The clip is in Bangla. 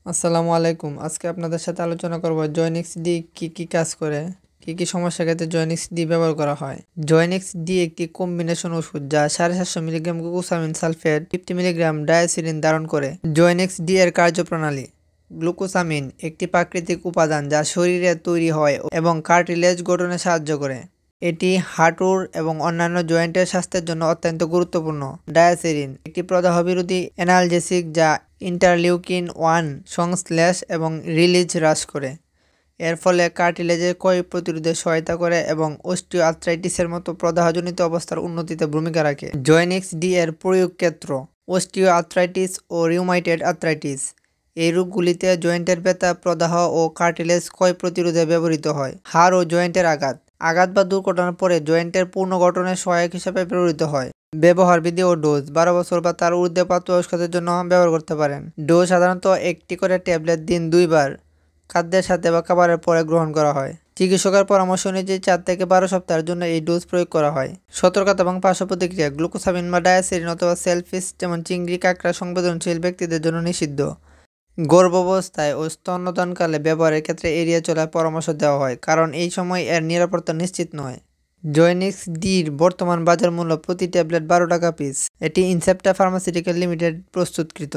আসসালামু আলাইকুম। আজকে আপনাদের সাথে আলোচনা করব জয়নিক্স ডি কি কাজ করে, কি সমস্যার ক্ষেত্রে জয়নিক্স ডি ব্যবহার করা হয়। জয়নিক্স ডি একটি কম্বিনেশন ওষুধ যা 750 মিলিগ্রাম গ্লুকোসামিন সালফেট 50 মিলিগ্রাম ডায়াসিরিন ধারণ করে। জয়নিক্স ডি এর কার্যপ্রণালী: গ্লুকোসামিন একটি প্রাকৃতিক উপাদান যা শরীরে তৈরি হয় এবং কার্টিলেজ গঠনে সাহায্য করে। এটি হাঁটুর এবং অন্যান্য জয়েন্টের স্বাস্থ্যের জন্য অত্যন্ত গুরুত্বপূর্ণ। ডায়াসিরিন একটি প্রদাহ বিরোধী অ্যানালজেসিক যা ইন্টারলিউকিন-1 সংশ্লেষ এবং রিলিজ হ্রাস করে। এর ফলে কার্টিলেজের ক্ষয় প্রতিরোধে সহায়তা করে এবং অস্টিও আর্থ্রাইটিসের মতো প্রদাহজনিত অবস্থার উন্নতিতে ভূমিকা রাখে। জয়নিক্স ডি এর প্রয়োগ ক্ষেত্র: অস্টিও আর্থ্রাইটিস ও রিউমাটয়েড আর্থ্রাইটিস। এই রোগগুলিতে জয়েন্টের ব্যথা, প্রদাহ ও কার্টিলেজ ক্ষয় প্রতিরোধে ব্যবহৃত হয়। হাড় ও জয়েন্টের আঘাত বা দুর্ঘটনার পরে জয়েন্টের পুনর্গঠনের সহায়ক হিসেবে ব্যবহৃত হয়। ব্যবহার বিধি ও ডোজ: 12 বছর বা তার ঊর্ধ্বে প্রাপ্তবয়স্কদের জন্য ব্যবহার করতে পারেন। ডোজ সাধারণত একটি করে ট্যাবলেট দিন 2 বার খাদ্যের সাথে বা খাবারের পরে গ্রহণ করা হয়। চিকিৎসকের পরামর্শ অনুযায়ী 4 থেকে 12 সপ্তাহের জন্য এই ডোজ প্রয়োগ করা হয়। সতর্কতা এবং পার্শ্ব প্রতিক্রিয়া: গ্লুকোসামিন বা ডায়াসিরিন অথবা সেলফিশ যেমন চিংড়ি, কাঁকড়া সংবেদনশীল ব্যক্তিদের জন্য নিষিদ্ধ। গর্ভাবস্থায় ও স্তন্যদানকালে ব্যবহারের ক্ষেত্রে এড়িয়ে চলার পরামর্শ দেওয়া হয়, কারণ এই সময় এর নিরাপত্তা নিশ্চিত নয়। জয়নিক্স ডির বর্তমান বাজার মূল্য প্রতি ট্যাবলেট 12 টাকা পিস। এটি ইনসেপ্টা ফার্মাসিউটিক্যাল লিমিটেড প্রস্তুতকৃত।